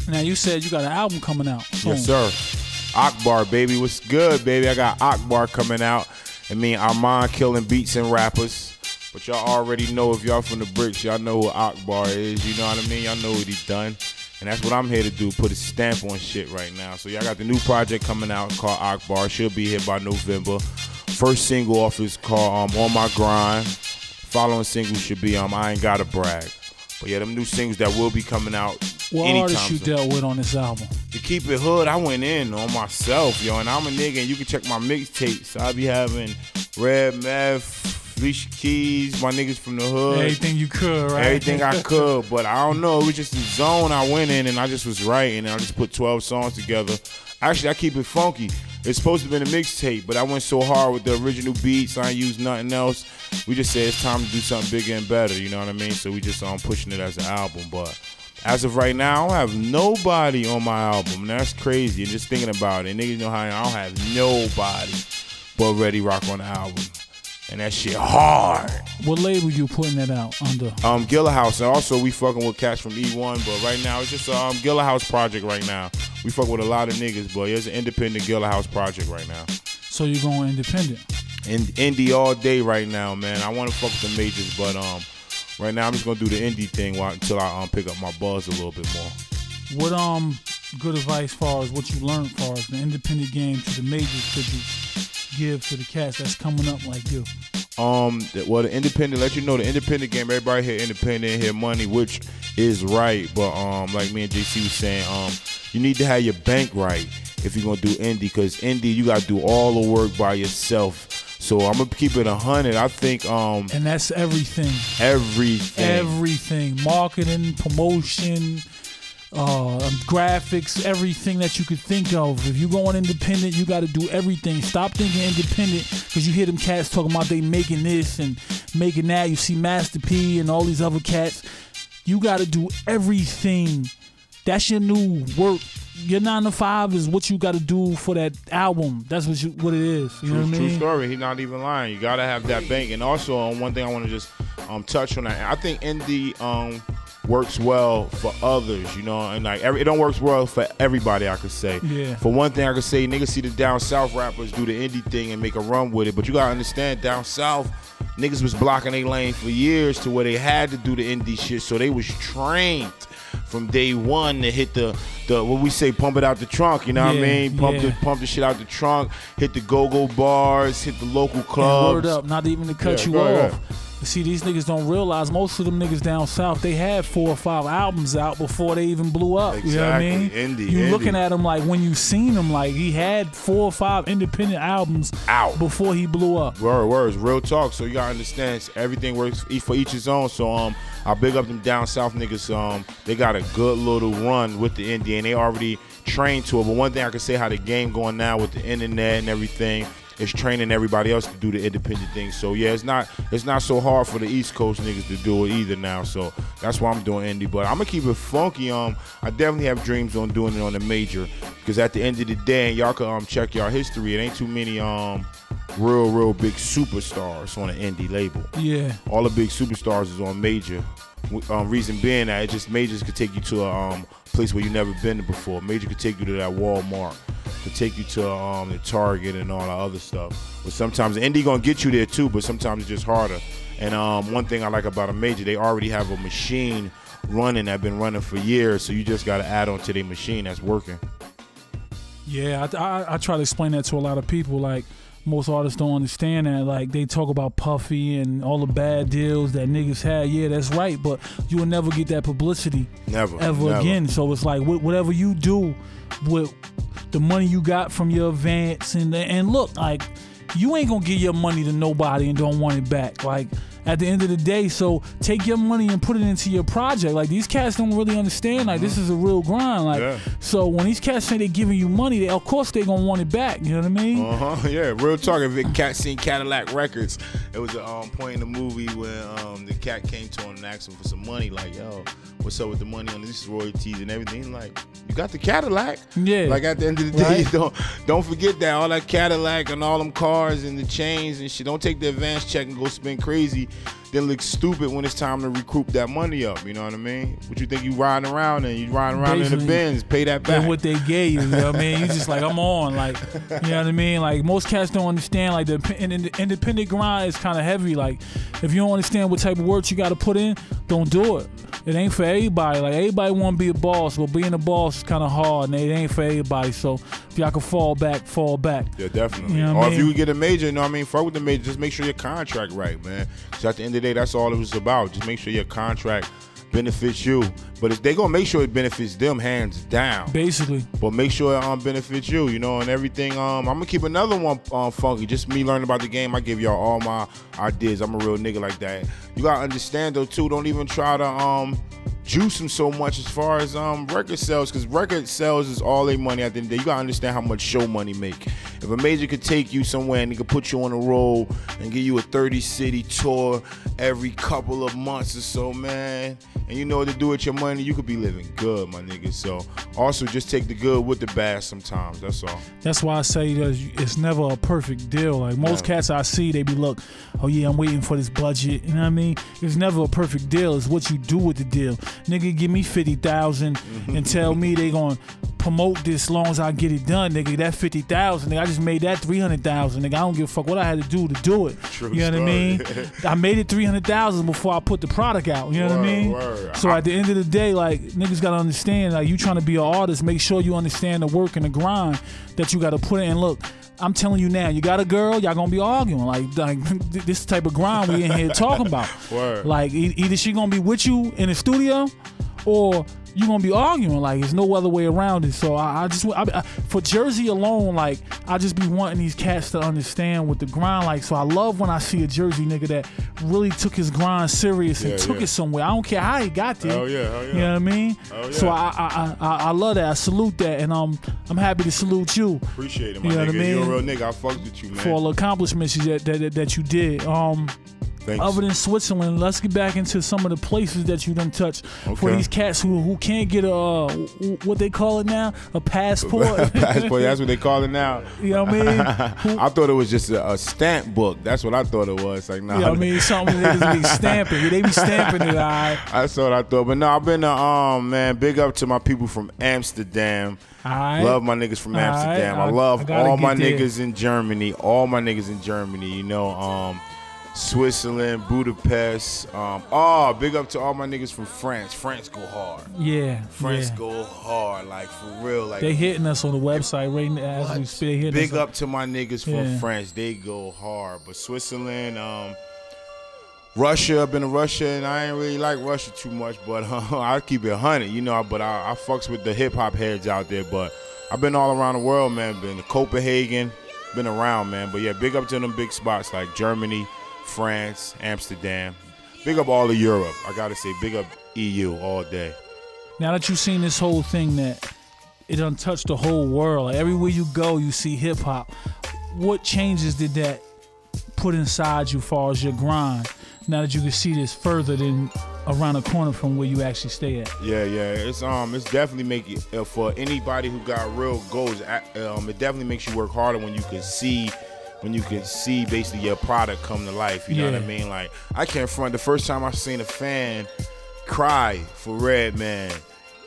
now you said you got an album coming out soon. Yes, sir. Akbar, baby. What's good, baby? I got Akbar coming out. And me and Armand killing beats and rappers. But y'all already know, if y'all from the bricks, y'all know who Akbar is. You know what I mean? Y'all know what he done. And that's what I'm here to do, put a stamp on shit right now. So y'all got the new project coming out called Akbar. Should be here by November. First single off is called On My Grind. Following single should be I Ain't Gotta Brag. But yeah, them new singles that will be coming out what anytime artists you soon. dealt with on this album? To keep it hood, I went in on myself, yo. And I'm a nigga, and you can check my mixtapes. I be having Red Meth, Alicia Keys, my niggas from the hood. Everything you could, right? Everything I could, but I don't know. It was just the zone I went in, and I just was writing, and I just put 12 songs together. Actually, I keep it funky. It's supposed to be a mixtape, but I went so hard with the original beats, I ain't used nothing else. We just said it's time to do something bigger and better, you know what I mean? So we just pushing it as an album, but as of right now, I don't have nobody on my album, and that's crazy. And just thinking about it, niggas know how I don't have nobody but Ready Rock on the album. And that shit hard. What label you putting that out under? GILLA House. And also we fucking with cats from E1, but right now it's just GILLA House project right now. We fuck with a lot of niggas, but it's an independent GILLA House project right now. So you going independent? Indie all day right now, man. I want to fuck with the majors, but right now I'm just gonna do the indie thing until I pick up my buzz a little bit more. What good advice far as what you learned far as the independent game to the majors could you give to the cats that's coming up like you? Well, the independent, let you know, the independent game, everybody here independent, here money, which is right, but like me and JC was saying, you need to have your bank right if you're gonna do indie, because indie, you gotta do all the work by yourself. So I'm gonna keep it 100. I think and that's everything. Everything. Marketing, promotion, graphics, everything that you could think of. If you're going independent, you got to do everything. Stop thinking independent, because you hear them cats talking about they making this and making that. You see Master P and all these other cats. You got to do everything. That's your new work. Your 9 to 5 is what you got to do for that album. That's what it is. You know what I mean? True story. He's not even lying. You got to have that bank. And also, one thing I want to just touch on that. I think indie works well for others, you know, and like it don't work well for everybody, I could say. Yeah. For one thing, I could say niggas see the down south rappers do the indie thing and make a run with it, but you gotta understand, down south, niggas was blocking their lane for years to where they had to do the indie shit, so they was trained from day one to hit the what we say, pump it out the trunk, you know what I mean? Pump the shit out the trunk, hit the go-go bars, hit the local clubs. And word up, not even to cut you off. See, these niggas don't realize most of them niggas down south, they had 4 or 5 albums out before they even blew up. Exactly. You know what I mean? You looking at him like, when you seen him, like he had 4 or 5 independent albums out before he blew up. Words, real talk. So you gotta understand, everything works for each his own. So I big up them down south niggas. They got a good little run with the indie, and they already trained to it. But one thing I can say, how the game going now with the internet and everything, it's training everybody else to do the independent thing. So yeah, it's not so hard for the East Coast niggas to do it either now. So that's why I'm doing indie. But I'm gonna keep it funky. I definitely have dreams on doing it on the major, because at the end of the day, and y'all can check y'all history, it ain't too many real big superstars on an indie label. Yeah. All the big superstars is on major. Reason being that it just majors could take you to a place where you never been to before. Major could take you to that Walmart, could take you to the Target and all that other stuff. But sometimes the indie gonna get you there too, but sometimes it's just harder. And one thing I like about a major, they already have a machine running that been running for years, so you just gotta add on to their machine that's working. Yeah, I try to explain that to a lot of people. Like, most artists don't understand that. Like, they talk about Puffy and all the bad deals that niggas had. Yeah, that's right, but you will never get that publicity ever again. So it's like, whatever you do with the money you got from your advance, and look, like, you ain't gonna give your money to nobody and don't want it back. Like, at the end of the day, so take your money and put it into your project. Like, these cats don't really understand, like, this is a real grind. Like, so when these cats say they giving you money, of course they gonna want it back. You know what I mean? Yeah, real talk. If a cat seen Cadillac Records, it was a point in the movie where the cat came to him and asked him for some money. Like, yo, what's up with the money on these royalties and everything? Like, you got the Cadillac. Yeah. Like, at the end of the day, don't forget that. All that Cadillac and all them cars and the chains and shit. Don't take the advance check and go spend crazy. then look stupid when it's time to recoup that money up. You know what I mean? What you think you riding around and you riding around in the Benz, pay that back. And what they gave you, you know what I mean? You just like, I'm on, like, you know what I mean? Like, most cats don't understand, like, the independent grind is kind of heavy. Like, if you don't understand what type of work you got to put in, don't do it. It ain't for everybody. Like, everybody want to be a boss, but being a boss is kind of hard, and it ain't for everybody. So if y'all can fall back, fall back. Yeah, definitely. You know or what I if mean? you get a major, you know what I mean? Fuck with the major. Just make sure your contract right, man. Because at the end of the day, that's all it was about. Just make sure your contract benefits you. But if they gonna make sure it benefits them, hands down. Basically. But make sure it benefits you, you know, and everything. I'm gonna keep another one funky. Just me learning about the game. I give y'all all my ideas. I'm a real nigga like that. You gotta understand though too. Don't even try to juice them so much as far as record sales, because record sales is all their money at the end of the day. You gotta understand how much show money make. If a major could take you somewhere and he could put you on a roll and give you a 30-city tour every couple of months or so, man, and you know what to do with your money, you could be living good, my nigga. So also just take the good with the bad sometimes. That's all. That's why I say that it's never a perfect deal. Like most cats I see, they be look, oh yeah, I'm waiting for this budget. You know what I mean? It's never a perfect deal. It's what you do with the deal. Nigga, give me 50,000 and tell me they gonna promote this as long as I get it done, nigga. That 50,000, nigga, I just made that 300,000, nigga. I don't give a fuck what I had to do it. True you know story. what I mean? I made it 300,000 before I put the product out. You know what I mean? Word. So at the end of the day, like niggas gotta understand, like you trying to be an artist, make sure you understand the work and the grind that you gotta put in. Look, I'm telling you now, you got a girl, y'all gonna be arguing. Like this type of grind we in here talking about. Word. Like either she gonna be with you in the studio, or you gonna be arguing. Like there's no other way around it. So I for Jersey alone, like I just be wanting these cats to understand with the grind. Like so I love when I see a Jersey nigga that really took his grind serious and took it somewhere. I don't care how he got there. Hell yeah, hell yeah. You know what I mean? Hell yeah. So I love that. I salute that, and I'm happy to salute you. Appreciate it, my You know nigga. what I mean? You're a real nigga. I fucked with you, man. For all the accomplishments that you did. Thanks. Other than Switzerland, let's get back into some of the places that you done touched. For these cats who can't get a what they call it now, a passport. Passport, that's what they call it now. You know what I mean? I thought it was just a stamp book. That's what I thought it was. Like, nah. You know what I mean? Something niggas be stamping. Yeah, they be stamping it, all right. That's what I thought. But no, I've been man, big up to my people from Amsterdam. Right. Love my niggas from Amsterdam. I love all my niggas in Germany. All my niggas in Germany, you know, Switzerland, Budapest. Big up to all my niggas from France. France go hard. Yeah. France go hard, like for real. Like they hitting us on the website right now as we speak. Big up to my niggas from France. They go hard. But Switzerland, Russia, I've been to Russia, and I ain't really like Russia too much, but I keep it 100, you know. But I fucks with the hip hop heads out there. But I've been all around the world, man. Been to Copenhagen, been around, man. But yeah, big up to them big spots like Germany, France, Amsterdam. Big up all of Europe. I gotta say, big up EU all day. Now that you've seen this whole thing that it done touched the whole world, like everywhere you go, you see hip hop. What changes did that put inside you as far as your grind? Now that you can see this further than around the corner from where you actually stay at. Yeah. It's definitely make it for anybody who got real goals. It definitely makes you work harder when you can see basically your product come to life. You know what I mean? Like I can't front. The first time I seen a fan cry for Redman,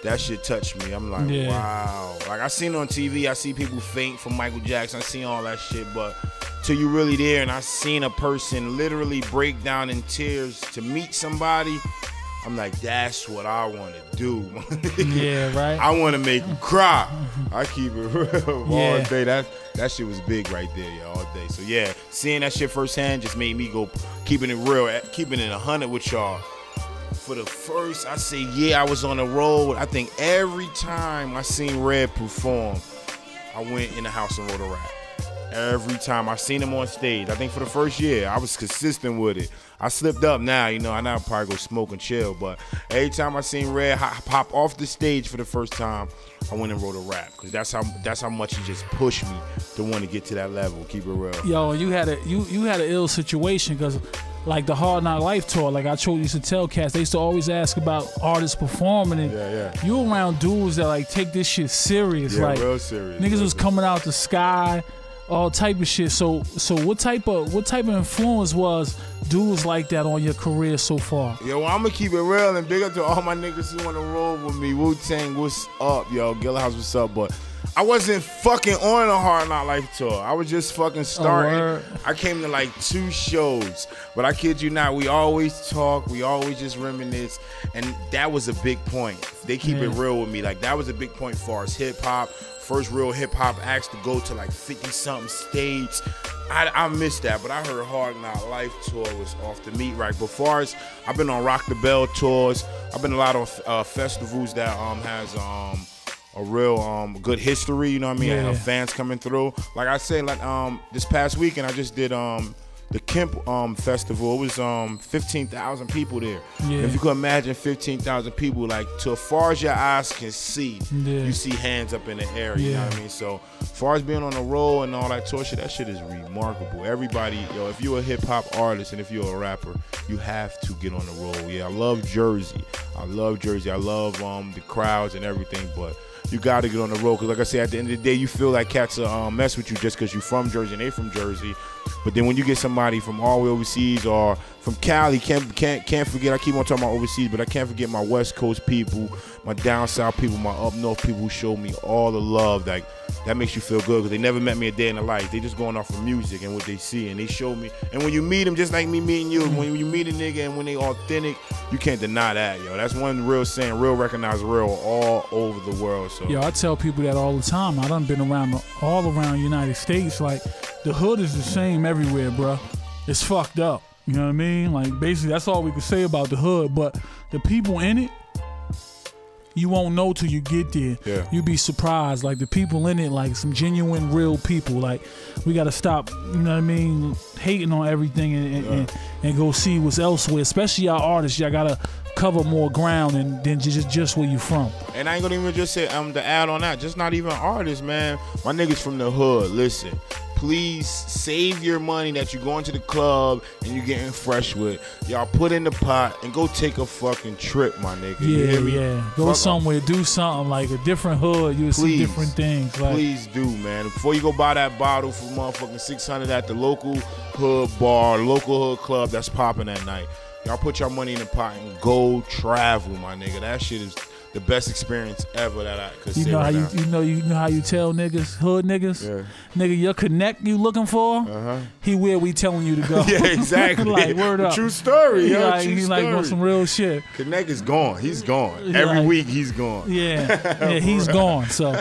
that shit touched me. I'm like, wow. Like I seen it on TV. I see people faint for Michael Jackson. I seen all that shit, but till you really there and I seen a person literally break down in tears to meet somebody, I'm like, that's what I want to do. Yeah, right. I want to make them cry. I keep it real all day. That shit was big right there, all day. So yeah, seeing that shit firsthand just made me go keeping it real, keeping it 100 with y'all. For the first, I say, I was on the road. I think every time I seen Red perform, I went in the house and wrote a rap. Every time I seen him on stage, I think for the first year, I was consistent with it. I slipped up now, you know, I now probably go smoke and chill, but every time I seen Red pop off the stage for the first time, I went and wrote a rap, because that's how much he just pushed me to want to get to that level. Keep it real. Yo, you had an ill situation, because like the Hard Knock Life tour, like I used to tell cats, they used to always ask about artists performing, and you around dudes that like take this shit serious, like real serious. niggas was coming out the sky all type of shit. So what type of influence was dudes like that on your career so far? Yo, I'm gonna keep it real and big up to all my niggas who wanna roll with me. Wu-Tang, what's up, yo? GILLA House, what's up? But I wasn't fucking on a Hard Knock Life tour. I was just fucking starting. I came to like 2 shows, but I kid you not, we always talk, we always just reminisce, and that was a big point. They keep it real with me. Like, that was a big point for us hip hop. First real hip hop acts to go to like 50-something states. I missed that, but I heard Hard Knock Life tour was off the meat right. But far as I've been on Rock the Bell tours, I've been a lot of festivals that has a real good history, you know what I mean? Yeah. Fans coming through. Like I said, like this past weekend I just did the Kemp festival. It was 15,000 people there. Yeah. If you could imagine 15,000 people, like, to as far as your eyes can see, you see hands up in the air, you know what I mean? So as far as being on the road and all that tour shit, that shit is remarkable. Everybody, yo, if you're a hip hop artist and if you're a rapper, you have to get on the road. Yeah, I love Jersey. I love the crowds and everything, but you got to get on the road, because like I said, at the end of the day, you feel like cats mess with you just because you from Jersey and they from Jersey. But then when you get somebody from all the way overseas or from Cali, can't forget, I keep on talking about overseas, but I can't forget my West Coast people, my down south people, my up north people who show me all the love. Like, that makes you feel good, because they never met me a day in their life. They just going off of music and what they see, and they show me. And when you meet them, just like me meeting you, when you meet a nigga and when they authentic, you can't deny that, yo. That's one real saying, real recognized real all over the world. So yo, I tell people that all the time. I done been around all around the United States. Like, the hood is the same everywhere, bro. It's fucked up. You know what I mean? Like, basically, that's all we can say about the hood. But the people in it, you won't know till you get there. Yeah. You'll be surprised. Like, the people in it, like some genuine, real people. Like, we gotta stop, you know what I mean, hating on everything and go see what's elsewhere. Especially y'all artists, y'all gotta cover more ground than just where you from. And I ain't gonna even just say to add on that, just not even artists, man. My niggas from the hood, listen. Please save your money that you going to the club and you getting fresh with. Y'all put in the pot and go take a fucking trip, my nigga. You hear me? Go somewhere, do something, like a different hood. You'll see different things. Like, please do, man. Before you go buy that bottle for motherfucking $600 at the local hood bar, local hood club that's popping that night. Y'all put your money in the pot and go travel, my nigga. That shit is the best experience ever that I could say. You know how you tell niggas, hood niggas, nigga, your connect you looking for, he where we telling you to go. Yeah, exactly. Like, word up. True story, yo. Like, he like on some real shit. Connect is gone. He's gone. Every week he's gone. Yeah, he's gone. So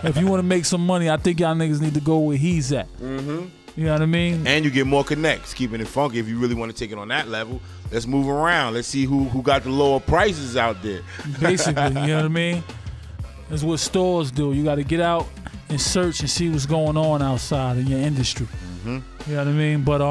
if you want to make some money, I think y'all niggas need to go where he's at. You know what I mean? And you get more connects, keeping it funky. If you really want to take it on that level, let's move around. Let's see who got the lower prices out there. Basically, you know what I mean? That's what stores do. You got to get out and search and see what's going on outside in your industry. You know what I mean? But